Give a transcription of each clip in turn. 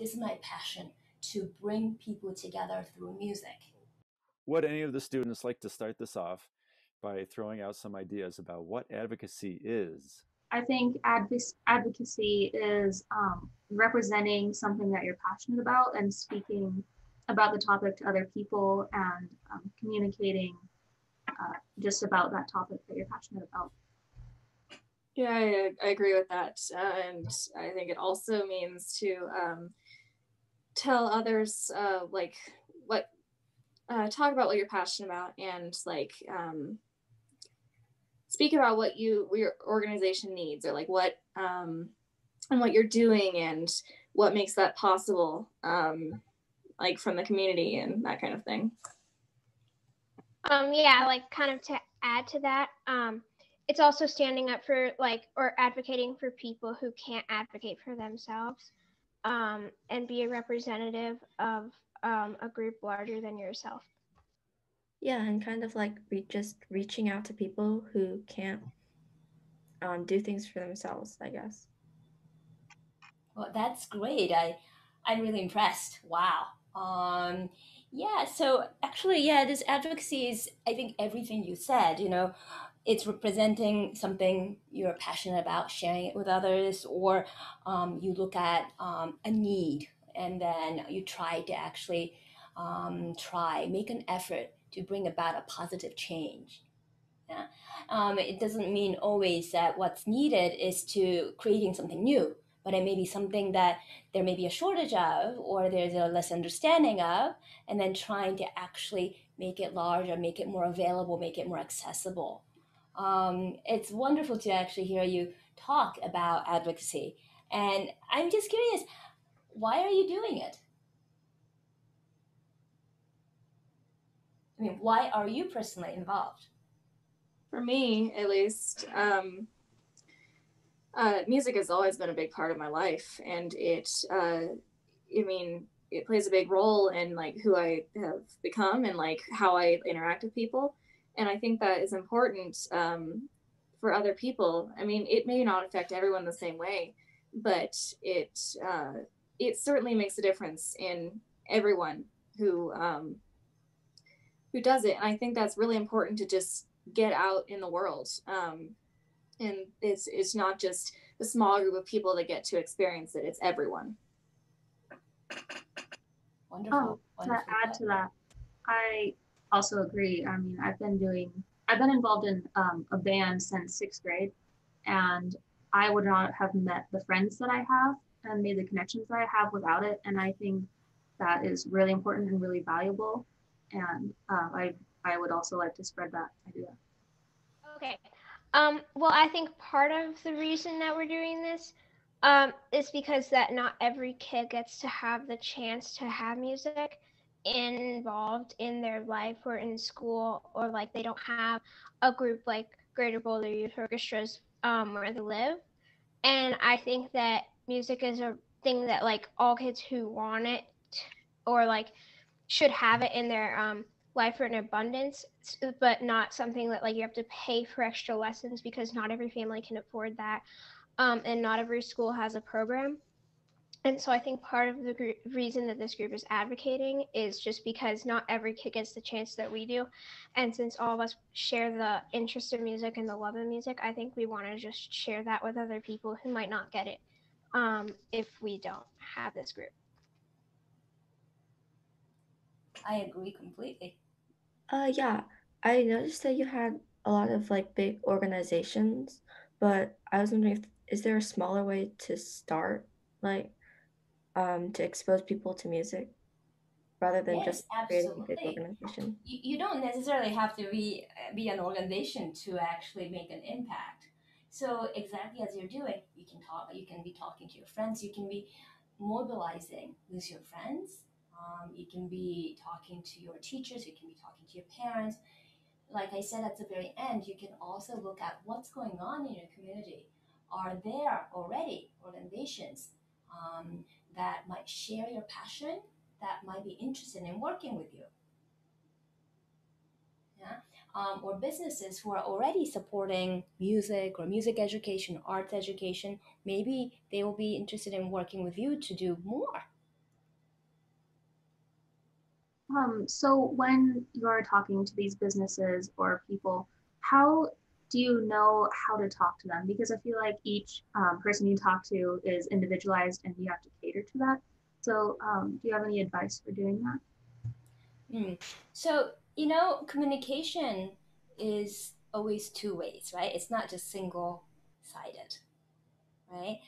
this is my passion, to bring people together through music. Would any of the students like to start this off by throwing out some ideas about what advocacy is? I think advocacy is representing something that you're passionate about and speaking about the topic to other people and communicating just about that topic that you're passionate about. Yeah, I agree with that. And I think it also means to tell others talk about what you're passionate about, and speak about what your organization needs, or what and what you're doing and what makes that possible, from the community and that kind of thing. Yeah, kind of to add to that, it's also standing up for or advocating for people who can't advocate for themselves, and be a representative of a group larger than yourself. Yeah, and kind of just reaching out to people who can't do things for themselves, I guess. Well, that's great. I'm really impressed. Wow. Yeah, so actually, yeah, this advocacy is, I think, everything you said, it's representing something you're passionate about, sharing it with others, or you look at a need, and then you try to actually make an effort to bring about a positive change. Yeah. It doesn't mean always that what's needed is to creating something new, but it may be something that there may be a shortage of, or there's a less understanding of, and then trying to actually make it larger, make it more available, make it more accessible. It's wonderful to actually hear you talk about advocacy. And I'm just curious, why are you doing it? I mean, why are you personally involved? For me, at least, music has always been a big part of my life, and it plays a big role in who I have become and how I interact with people. And I think that is important for other people. I mean, it may not affect everyone the same way, but it certainly makes a difference in everyone who does it. And I think that's really important to just get out in the world. And it's not just a small group of people that get to experience it, it's everyone. Wonderful. To add to that, I also agree. I mean, I've been involved in a band since 6th grade, and I would not have met the friends that I have and made the connections that I have without it. And I think that is really important and really valuable. And I would also like to spread that idea. Okay. Well, I think part of the reason that we're doing this is because that not every kid gets to have the chance to have music involved in their life or in school, or they don't have a group like Greater Boulder Youth Orchestras where they live. And I think that music is a thing that all kids who want it or should have it in their life or in abundance, but not something that you have to pay for extra lessons, because not every family can afford that, and not every school has a program. And so I think part of the reason that this group is advocating is just because not every kid gets the chance that we do. And since all of us share the interest in music and the love of music, I think we want to just share that with other people who might not get it if we don't have this group. I agree completely. Yeah, I noticed that you had a lot of big organizations, but I was wondering is there a smaller way to start, to expose people to music rather than just creating a big organization? You don't necessarily have to be an organization to actually make an impact. So exactly as you're doing, you can be talking to your friends, you can be mobilizing with your friends, you can be talking to your teachers, you can be talking to your parents. Like I said at the very end, you can also look at what's going on in your community. Are there already organizations that might share your passion, that might be interested in working with you? Yeah? Or businesses who are already supporting music or music education, arts education, maybe they will be interested in working with you to do more. So when you're talking to these businesses or people, how do you know how to talk to them? Because I feel like each person you talk to is individualized and you have to cater to that. So do you have any advice for doing that? Mm. So, communication is always two ways, right? It's not just single sided, right?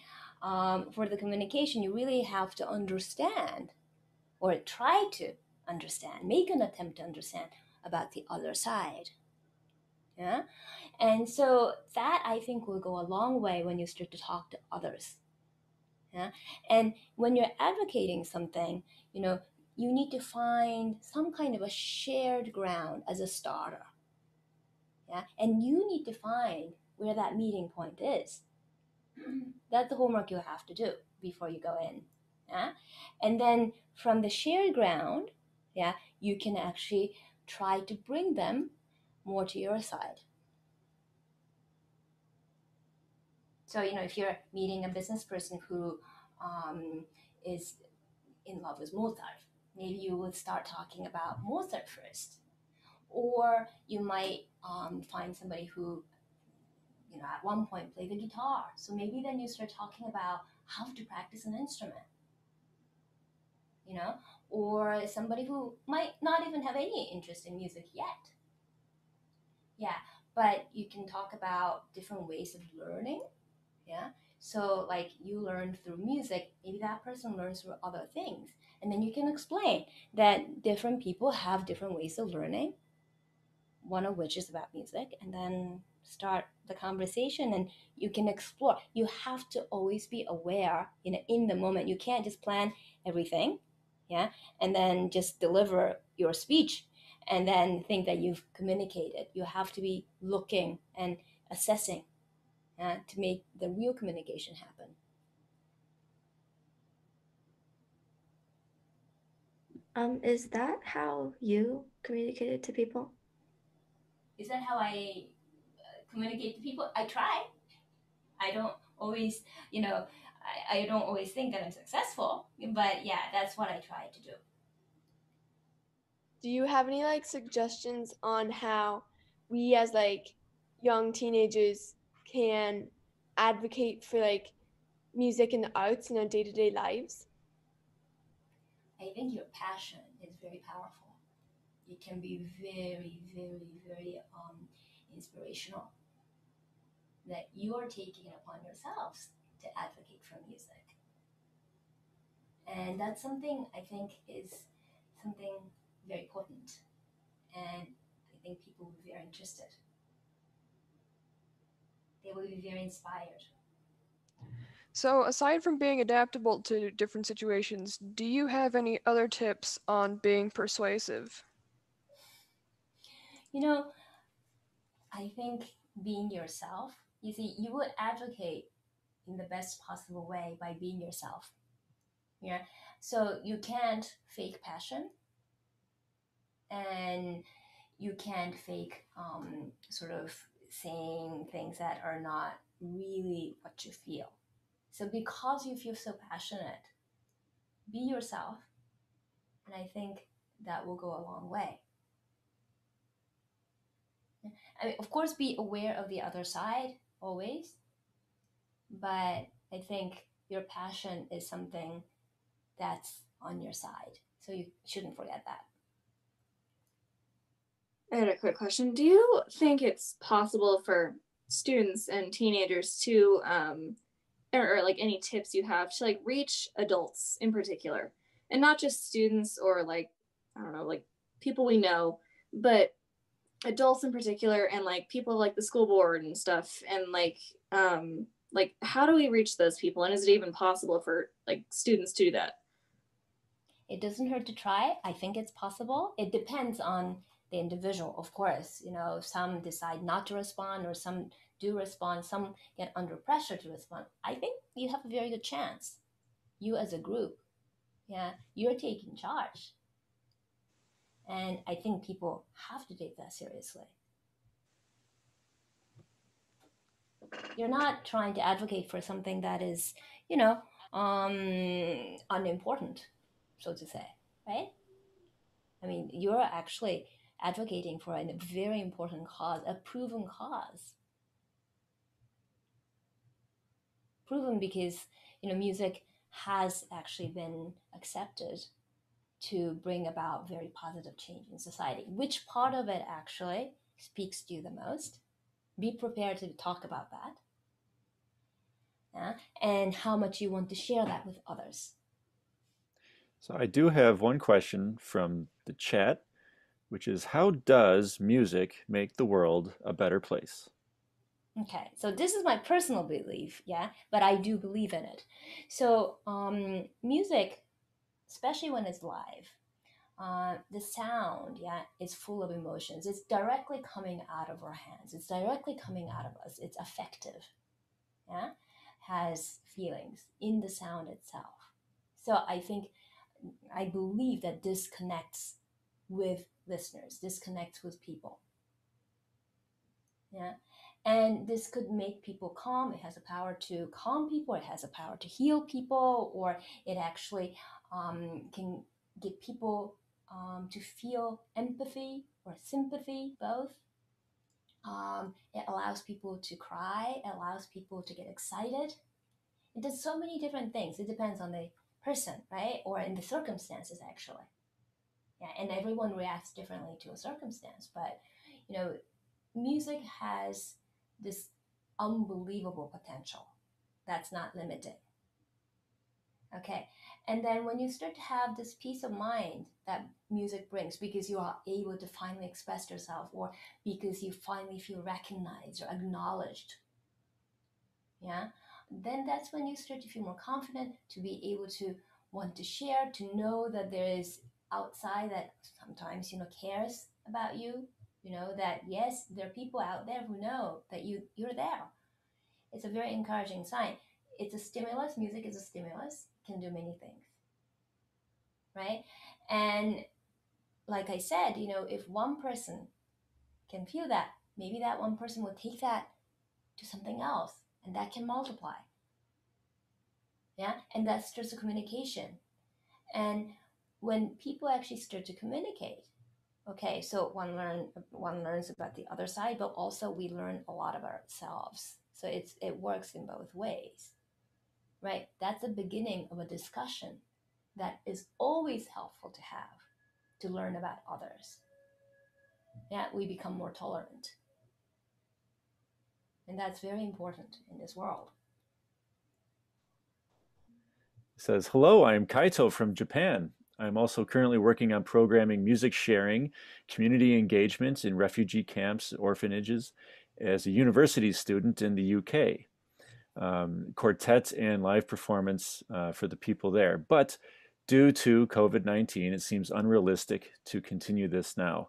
For the communication, you really have to understand or try to understand, make an attempt to understand about the other side. Yeah. And so that I think will go a long way when you start to talk to others. Yeah. And when you're advocating something, you know, you need to find some kind of a shared ground as a starter. Yeah. And you need to find where that meeting point is. That's the homework you have to do before you go in. Yeah. And then from the shared ground, yeah, you can actually try to bring them more to your side. So, if you're meeting a business person who is in love with Mozart, maybe you would start talking about Mozart first. Or you might find somebody who, at one point played the guitar. So maybe then you start talking about how to practice an instrument, or somebody who might not even have any interest in music yet. Yeah, but you can talk about different ways of learning. Yeah. So like you learn through music, maybe that person learns through other things. And then you can explain that different people have different ways of learning, one of which is about music, and then start the conversation and you can explore. You have to always be aware in the moment. You can't just plan everything, yeah, and then just deliver your speech and then think that you've communicated. You have to be looking and assessing to make the real communication happen. Is that how you communicated to people? Is that how I communicate to people? I try. I don't always, I don't always think that I'm successful, but yeah, that's what I try to do. Do you have any like suggestions on how we as like young teenagers can advocate for like music and the arts in our day-to-day lives? I think your passion is very powerful. It can be very, very, very inspirational that you are taking it upon yourselves to advocate for music. And that's something I think is something very potent. And I think people will be very interested. They will be very inspired. So, aside from being adaptable to different situations, do you have any other tips on being persuasive? You know, I think being yourself, you see, you would advocate in the best possible way by being yourself. Yeah. So you can't fake passion and you can't fake sort of saying things that are not really what you feel. So because you feel so passionate, be yourself. And I think that will go a long way. I mean, of course, be aware of the other side always, but I think your passion is something that's on your side. So you shouldn't forget that. I had a quick question. Do you think it's possible for students and teenagers to, or like any tips you have to like reach adults in particular, and not just students or like, I don't know, like people we know, but adults in particular, and like people like the school board and stuff, and like how do we reach those people, and is it even possible for like students to do that? It doesn't hurt to try. I think it's possible. It depends on the individual, of course. Some decide not to respond, or some do respond. Some get under pressure to respond. I think you have a very good chance. You as a group, yeah, you're taking charge. And I think people have to take that seriously. You're not trying to advocate for something that is, unimportant, so to say, right? I mean, you're actually advocating for a very important cause, a proven cause. Proven because, music has actually been accepted to bring about very positive change in society. Which part of it actually speaks to you the most? Be prepared to talk about that. Yeah? And how much you want to share that with others. So I do have one question from the chat, which is, how does music make the world a better place? Okay, so this is my personal belief, yeah, but I do believe in it. So music, especially when it's live, the sound, yeah, is full of emotions. It's directly coming out of our hands. It's directly coming out of us. It's affective, yeah, has feelings in the sound itself. So I believe that this connects with listeners. This connects with people. Yeah. And this could make people calm. It has a power to calm people. It has a power to heal people, or it actually can get people to feel empathy or sympathy, both. It allows people to cry. It allows people to get excited. It does so many different things. It depends on the person, right? Or in the circumstances, actually. Yeah, and everyone reacts differently to a circumstance. But, music has this unbelievable potential that's not limited. Okay. And then when you start to have this peace of mind that music brings because you are able to finally express yourself, or because you finally feel recognized or acknowledged, yeah, then that's when you start to feel more confident to be able to want to share, to know that there is outside that sometimes, cares about you, that yes, there are people out there who know that you're there. It's a very encouraging sign. It's a stimulus. Music is a stimulus, can do many things, right? And like I said, if one person can feel that, maybe that one person will take that to something else, and that can multiply. Yeah, and that's just a communication. And when people actually start to communicate, okay, so one learns about the other side, but also we learn a lot about ourselves. So it works in both ways, right? That's the beginning of a discussion that is always helpful to have, to learn about others. Yeah, we become more tolerant, and that's very important in this world. It says, hello, I'm Kaito from Japan. I'm also currently working on programming music sharing, community engagement in refugee camps, orphanages, as a university student in the UK. Quartet and live performance for the people there. But due to COVID-19, it seems unrealistic to continue this now.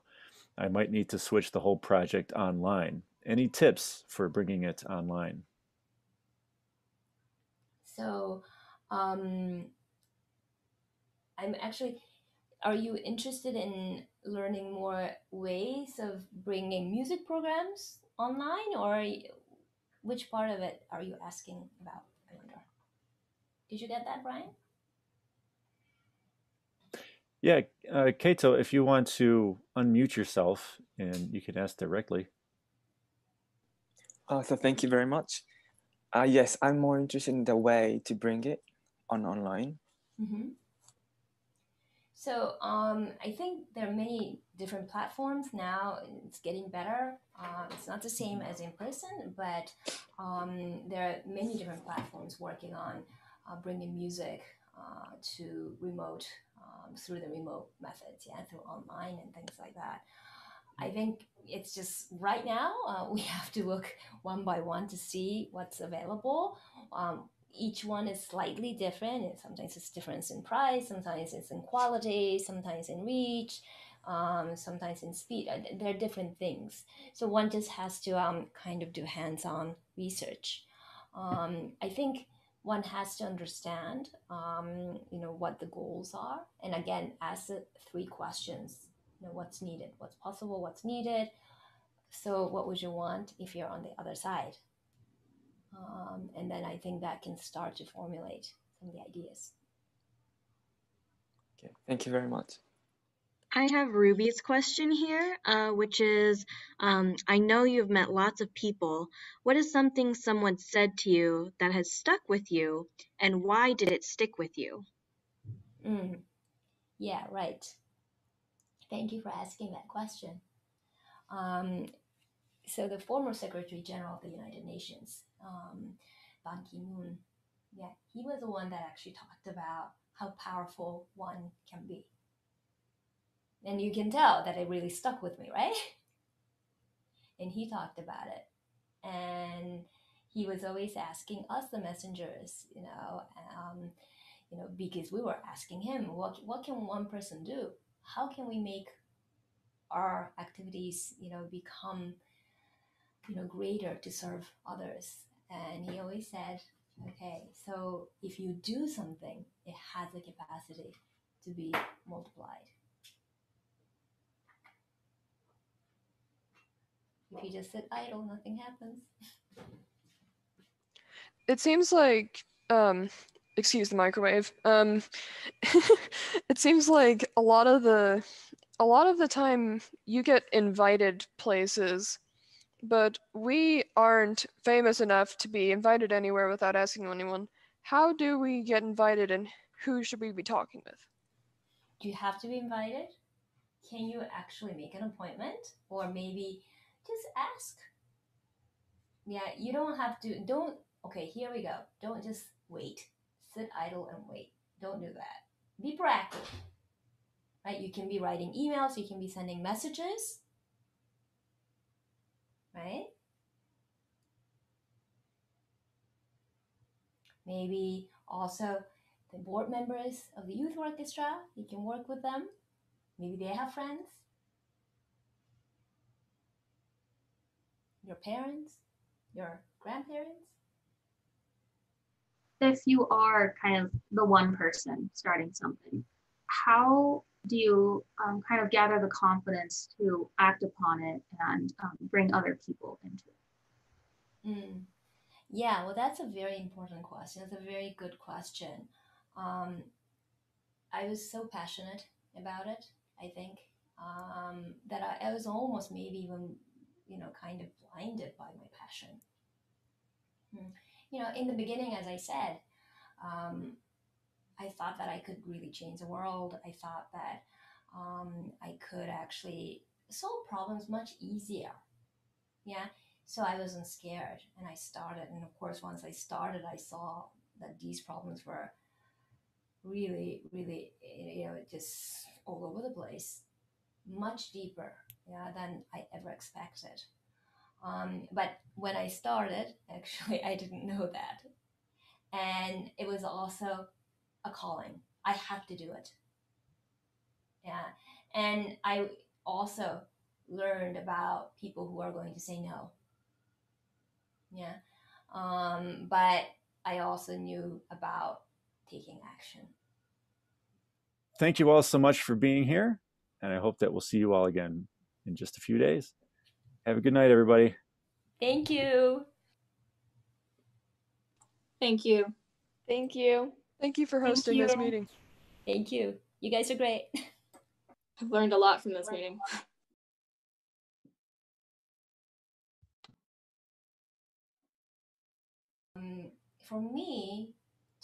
I might need to switch the whole project online. Any tips for bringing it online? So I'm actually, are you interested in learning more ways of bringing music programs online, or which part of it are you asking about, I wonder? Did you get that, Brian? Yeah, Kato, if you want to unmute yourself and you can ask directly. So thank you very much. Yes, I'm more interested in the way to bring it online. Mm-hmm. So I think there are many different platforms now. It's getting better. It's not the same as in person, but there are many different platforms working on bringing music to remote, through the remote methods, yeah, through online and things like that. I think it's just right now we have to look one by one to see what's available. Each one is slightly different. Sometimes it's difference in price, sometimes it's in quality, sometimes in reach, sometimes in speed. There are different things. So one just has to kind of do hands-on research. I think one has to understand, what the goals are. And again, ask the three questions. What's needed, what's possible, what's needed. So what would you want if you're on the other side? And then I think that can start to formulate some of the ideas. Okay, thank you very much. I have Ruby's question here, which is, I know you've met lots of people. What is something someone said to you that has stuck with you, and why did it stick with you? Yeah, right. Thank you for asking that question. So the former Secretary General of the United Nations, Ban Ki-moon, yeah, he was the one that actually talked about how powerful one can be. And you can tell that it really stuck with me, right? And he talked about it. And he was always asking us, the messengers, because we were asking him, what can one person do? How can we make our activities, become, greater to serve others? And he always said, okay, so if you do something, it has the capacity to be multiplied. If you just sit idle, nothing happens. It seems like, excuse the microwave. It seems like a lot of the time you get invited places, but we aren't famous enough to be invited anywhere without asking anyone. How do we get invited, and who should we be talking with? Do you have to be invited? Can you actually make an appointment? Or maybe just ask. Yeah, you don't have to, okay, here we go. Don't just wait. Sit idle and wait. Don't do that. Be proactive, right? You can be writing emails, you can be sending messages, right? Maybe also the board members of the youth orchestra, you can work with them. Maybe they have friends. Your parents, your grandparents. If you are kind of the one person starting something, how do you kind of gather the confidence to act upon it and bring other people into it? Yeah, well, that's a very important question. It's a very good question. I was so passionate about it, I think, that I was almost maybe even, kind of blinded by my passion. In the beginning, as I said, I thought that I could really change the world. I thought that I could actually solve problems much easier. Yeah. So I wasn't scared and I started. And of course, once I started, I saw that these problems were really, really, just all over the place, much deeper, yeah, than I ever expected. But when I started, actually, I didn't know that. And it was also a calling. I have to do it. Yeah. And I also learned about people who are going to say no. Yeah. But I also knew about taking action. Thank you all so much for being here, and I hope that we'll see you all again in just a few days. Have a good night, everybody. Thank you. Thank you. Thank you. Thank you for hosting this meeting. Thank you. You guys are great. I've learned a lot from this meeting. For me,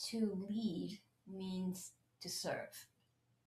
to lead means to serve.